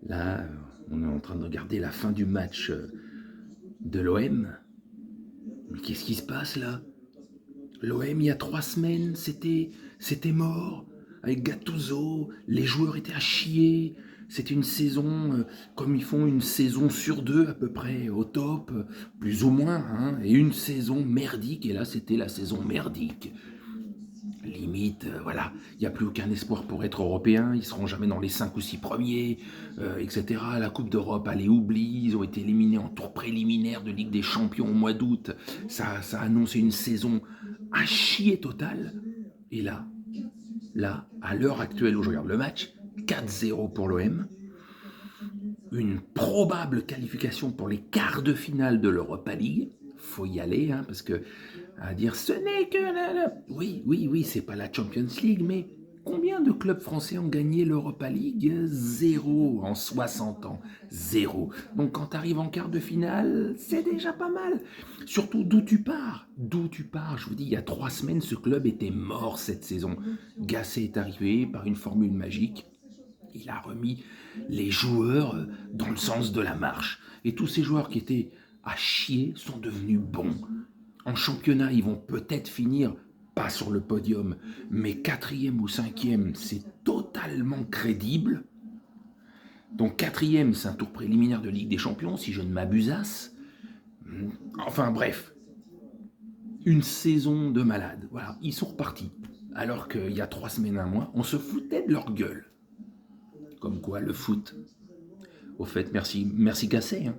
Là, on est en train de regarder la fin du match de l'OM. Mais qu'est-ce qui se passe là? L'OM, il y a 3 semaines, c'était mort. Avec Gattuso, les joueurs étaient à chier. C'était une saison, comme ils font une saison sur deux à peu près, au top, plus ou moins, hein, et une saison merdique. Et là, c'était la saison merdique. Limite, voilà, il n'y a plus aucun espoir pour être européen, ils seront jamais dans les 5 ou 6 premiers, etc. La Coupe d'Europe, allez, oublie, ils ont été éliminés en tour préliminaire de Ligue des Champions au mois d'août. Ça a annoncé une saison à chier totale. Et là, à l'heure actuelle où je regarde le match, 4-0 pour l'OM, une probable qualification pour les quarts de finale de l'Europa League. Faut y aller, hein, parce que à dire ce n'est que oui, c'est pas la Champions League, mais combien de clubs français ont gagné l'Europa League? Zéro en 60 ans, zéro. Donc quand tu arrives en quart de finale, c'est déjà pas mal. Surtout d'où tu pars. Je vous dis, il y a 3 semaines, ce club était mort cette saison. Gasset est arrivé par une formule magique. Il a remis les joueurs dans le sens de la marche. Et tous ces joueurs qui étaient à chier sont devenus bons. En championnat, ils vont peut-être finir, pas sur le podium, mais quatrième ou cinquième, c'est totalement crédible. Donc quatrième, c'est un tour préliminaire de Ligue des Champions, si je ne m'abusasse. Enfin bref, une saison de malade. Voilà, ils sont repartis. Alors qu'il y a 3 semaines, un mois, on se foutait de leur gueule. Comme quoi, le foot. Au fait, merci Gasset. Hein.